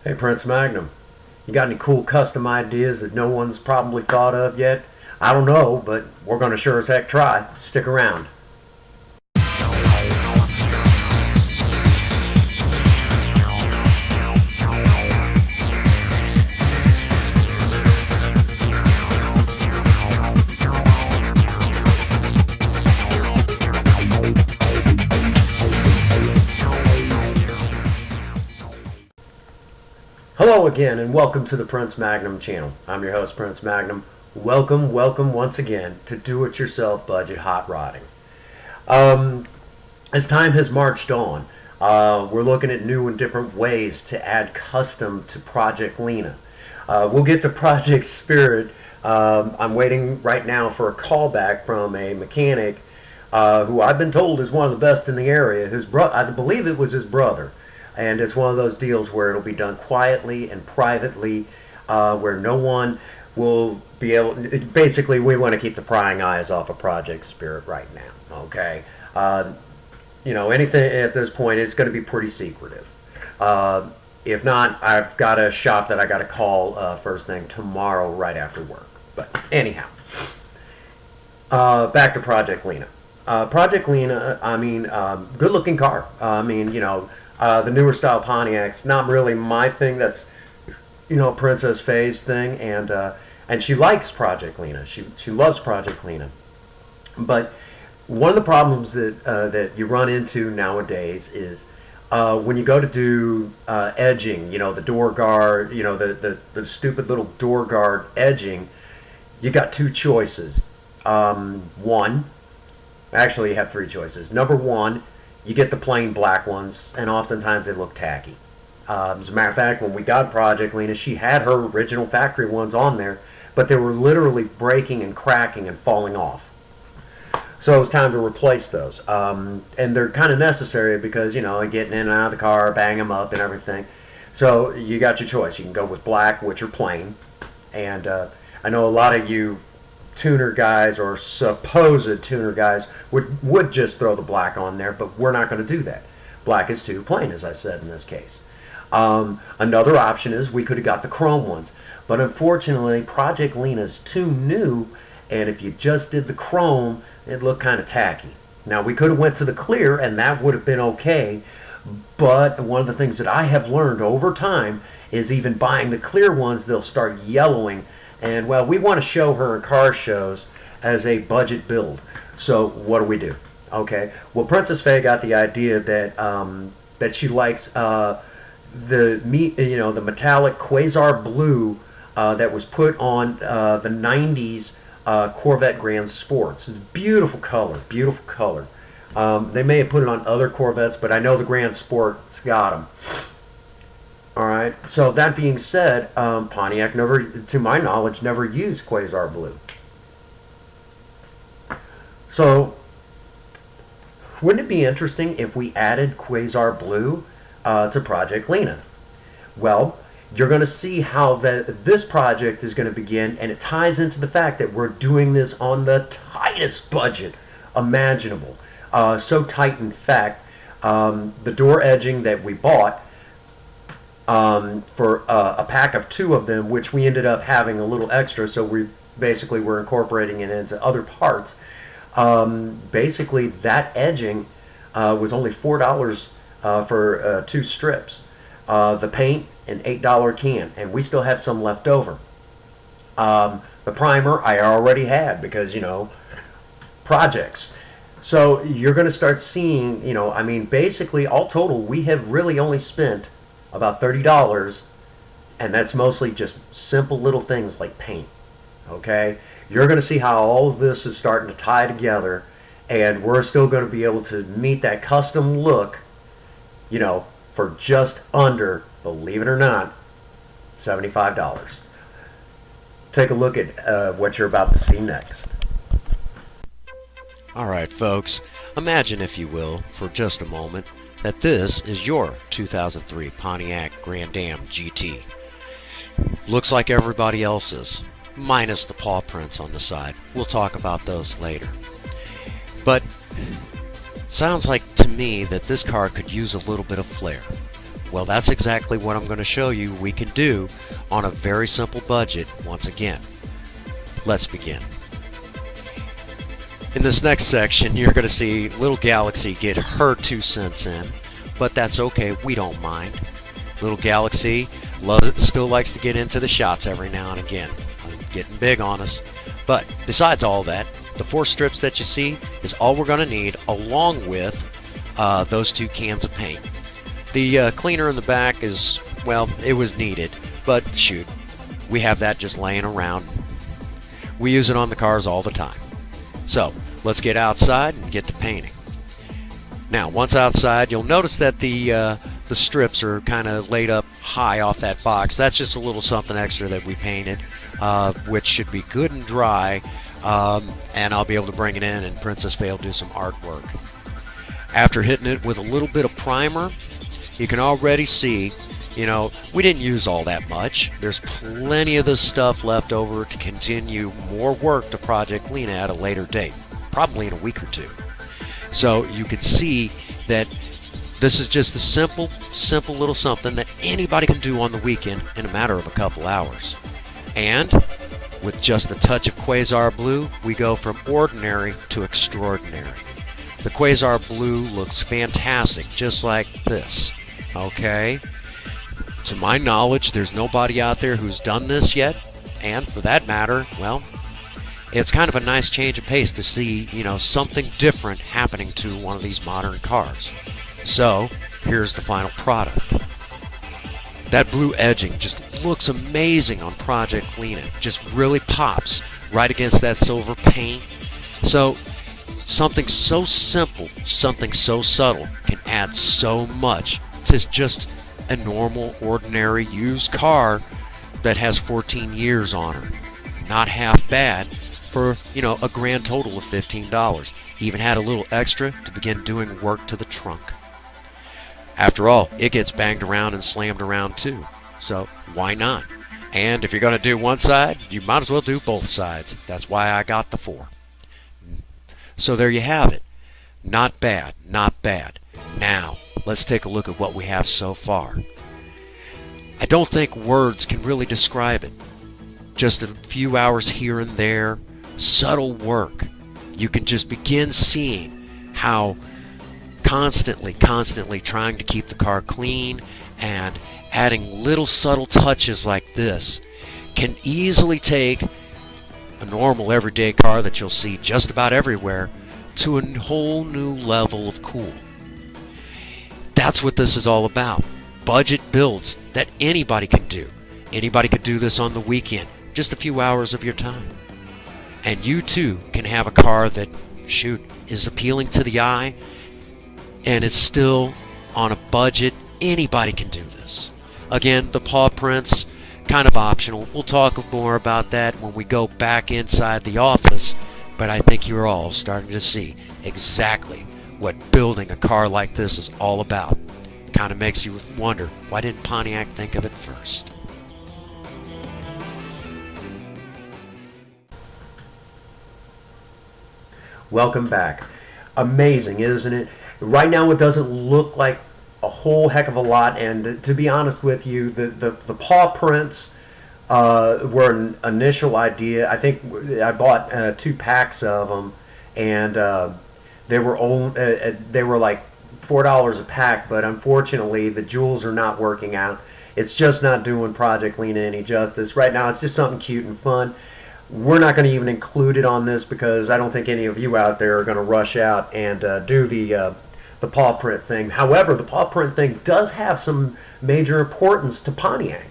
Hey Prince Magnum, you got any cool custom ideas that no one's probably thought of yet? I don't know, but we're gonna sure as heck try. Stick around. Hello again, and welcome to the Prince Magnum channel. I'm your host, Prince Magnum. Welcome, welcome once again to Do-It-Yourself Budget Hot Rodding. As time has marched on, we're looking at new and different ways to add custom to Project Lena. We'll get to Project Spirit. I'm waiting right now for a callback from a mechanic who I've been told is one of the best in the area. I believe it was his brother. And it's one of those deals where it'll be done quietly and privately, where no one will be able. Basically, we want to keep the prying eyes off of Project Spirit right now. Okay, anything at this point is going to be pretty secretive. If not, I've got a shop that I got to call first thing tomorrow, right after work. But anyhow, back to Project Lena. Project Lena, good-looking car. The newer style Pontiac's not really my thing. That's, Princess Faye's thing, and she likes Project Lena. She loves Project Lena. But one of the problems that you run into nowadays is when you go to do edging, the door guard, the stupid little door guard edging. You got two choices. Actually, you have three choices. Number one, you get the plain black ones, and oftentimes they look tacky. As a matter of fact, when we got Project Lena, she had her original factory ones on there, but they were literally breaking and cracking and falling off. So it was time to replace those. And they're kind of necessary because, getting in and out of the car, bang them up and everything. So you got your choice. You can go with black, which are plain. And I know a lot of you tuner guys or supposed tuner guys would just throw the black on there, but we're not going to do that. Black is too plain, as I said in this case. Another option is we could have got the chrome ones, but unfortunately Project Lena's too new, and if you just did the chrome, it looked kind of tacky. Now we could have went to the clear, and that would have been okay, but one of the things that I have learned over time is even buying the clear ones, they'll start yellowing. And, well, we want to show her in car shows as a budget build. So what do? Okay. Well, Princess Faye got the idea that she likes the metallic quasar blue that was put on the 90s Corvette Grand Sports. It's a beautiful color, beautiful color. They may have put it on other Corvettes, but I know the Grand Sports got them. Alright, so that being said, Pontiac never, to my knowledge, never used Quasar Blue. So, wouldn't it be interesting if we added Quasar Blue to Project Lena? Well, you're going to see how this project is going to begin, and it ties into the fact that we're doing this on the tightest budget imaginable. So tight, in fact, the door edging that we bought, for a pack of two of them, which we ended up having a little extra, so we basically were incorporating it into other parts. Basically, that edging was only $4 for two strips. The paint, an $8 can, and we still have some left over. The primer I already had because, projects. So you're going to start seeing, basically all total, we have really only spent about $30, and that's mostly just simple little things like paint. Okay, you're going to see how all of this is starting to tie together, and we're still going to be able to meet that custom look, for just under, believe it or not, $75. Take a look at what you're about to see next. Alright folks, imagine if you will, for just a moment, that this is your 2003 Pontiac Grand Am GT. Looks like everybody else's, minus the paw prints on the side. We'll talk about those later. But sounds like to me that this car could use a little bit of flair. Well, that's exactly what I'm going to show you we can do on a very simple budget once again. Let's begin. In this next section, you're going to see Little Galaxy get her 2 cents in, but that's okay, we don't mind. Little Galaxy still likes to get into the shots every now and again. Getting big on us. But besides all that, the 4 strips that you see is all we're going to need, along with those 2 cans of paint. The cleaner in the back is, well, it was needed, but shoot, we have that just laying around. We use it on the cars all the time. So let's get outside and get to painting. Now, once outside, you'll notice that the strips are kind of laid up high off that box. That's just a little something extra that we painted, which should be good and dry, and I'll be able to bring it in and Princess Faye will do some artwork. After hitting it with a little bit of primer, you can already see, we didn't use all that much. There's plenty of this stuff left over to continue more work to Project Lena at a later date, probably in a week or 2. So you can see that this is just a simple little something that anybody can do on the weekend in a matter of a couple hours. And with just a touch of Quasar Blue, we go from ordinary to extraordinary. The Quasar Blue looks fantastic, just like this. Okay? To my knowledge, there's nobody out there who's done this yet, and for that matter, well, it's kind of a nice change of pace to see, something different happening to one of these modern cars. So, here's the final product. That blue edging just looks amazing on Project Lena. It just really pops right against that silver paint. So, something so simple, something so subtle can add so much to just a normal, ordinary, used car that has 14 years on her. Not half bad for, a grand total of $15. Even had a little extra to begin doing work to the trunk. After all, it gets banged around and slammed around too, so why not? And if you're going to do one side, you might as well do both sides. That's why I got the 4. So there you have it. Not bad, not bad. Now, let's take a look at what we have so far. I don't think words can really describe it. Just a few hours here and there, subtle work. You can just begin seeing how constantly trying to keep the car clean and adding little subtle touches like this can easily take a normal everyday car that you'll see just about everywhere to a whole new level of cool. That's what this is all about. Budget builds that anybody can do. Anybody could do this on the weekend, just a few hours of your time. And you too can have a car that, is appealing to the eye, and it's still on a budget. Anybody can do this. Again, the paw prints, kind of optional. We'll talk more about that when we go back inside the office, but I think you're all starting to see exactly what building a car like this is all about. Kind of makes you wonder, why didn't Pontiac think of it first? Welcome back. Amazing, isn't it? Right now it doesn't look like a whole heck of a lot, and to be honest with you, the paw prints were an initial idea. I think I bought 2 packs of them, and they were like $4 a pack, but unfortunately the jewels are not working out. It's just not doing Project Lena any justice. Right now it's just something cute and fun. We're not going to even include it on this because I don't think any of you out there are going to rush out and do the paw print thing. However, the paw print thing does have some major importance to Pontiac.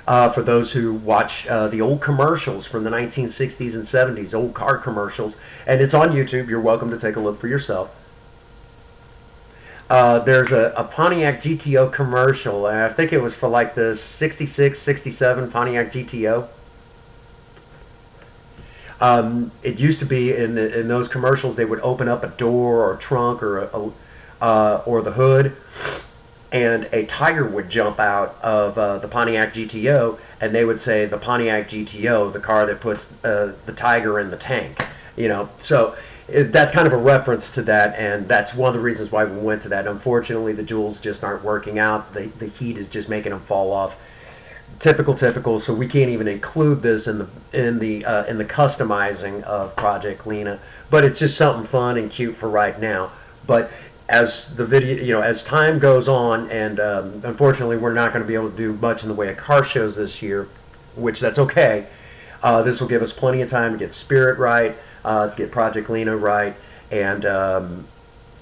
For those who watch the old commercials from the 1960s and 70s, old car commercials, and it's on YouTube. You're welcome to take a look for yourself. There's a Pontiac GTO commercial, and I think it was for like the 66, 67 Pontiac GTO. It used to be in those commercials they would open up a door or a trunk or the hood, and a tiger would jump out of the Pontiac GTO, and they would say the Pontiac GTO, the car that puts the tiger in the tank. So that's kind of a reference to that, and that's one of the reasons why we went to that. Unfortunately, the jewels just aren't working out. The heat is just making them fall off. Typical. So we can't even include this in the customizing of Project Lena. But it's just something fun and cute for right now. But as the video, as time goes on, and unfortunately we're not going to be able to do much in the way of car shows this year, which that's okay. This will give us plenty of time to get Spirit right, to get Project Lena right, and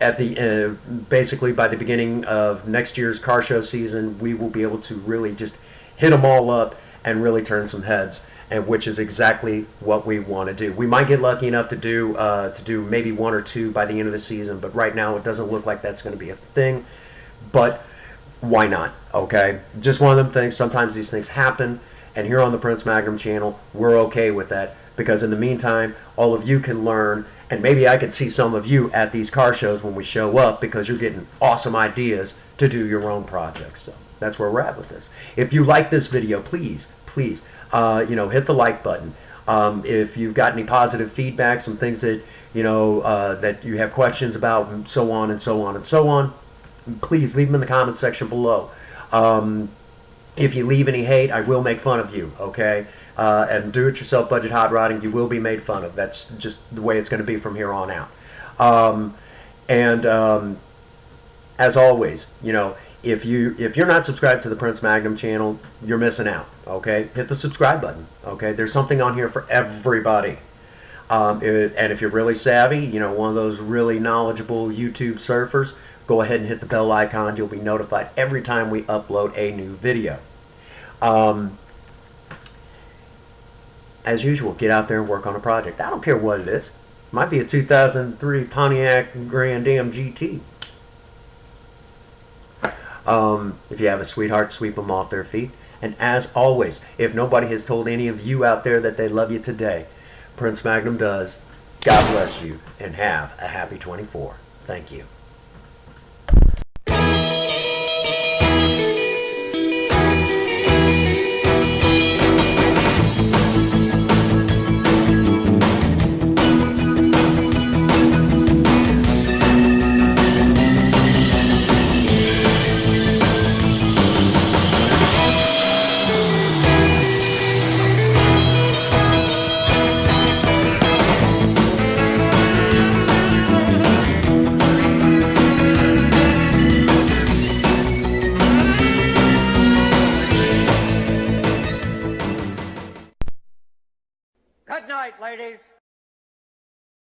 at the basically by the beginning of next year's car show season, we will be able to really just hit them all up and really turn some heads, and which is exactly what we want to do. We might get lucky enough to do maybe one or two by the end of the season, but right now it doesn't look like that's going to be a thing. But why not? Okay, just one of them things. Sometimes these things happen, and here on the Prince Magnum channel, we're okay with that, because in the meantime, all of you can learn, and maybe I could see some of you at these car shows when we show up, because you're getting awesome ideas to do your own projects. So that's where we're at with this. If you like this video, please, hit the like button. If you've got any positive feedback, some things that that you have questions about, and so on and so on and so on, please leave them in the comment section below. If you leave any hate, I will make fun of you, okay? And do-it-yourself budget hot rodding, you will be made fun of. That's just the way it's going to be from here on out. As always, if you're not subscribed to the Prince Magnum channel, you're missing out, okay? Hit the subscribe button, okay? There's something on here for everybody. And if you're really savvy, one of those really knowledgeable YouTube surfers, go ahead and hit the bell icon. You'll be notified every time we upload a new video. As usual, get out there and work on a project. I don't care what it is. Might be a 2003 Pontiac Grand Am GT. If you have a sweetheart, sweep them off their feet. And as always, if nobody has told any of you out there that they love you today, Prince Magnum does. God bless you, and have a happy 24. Thank you.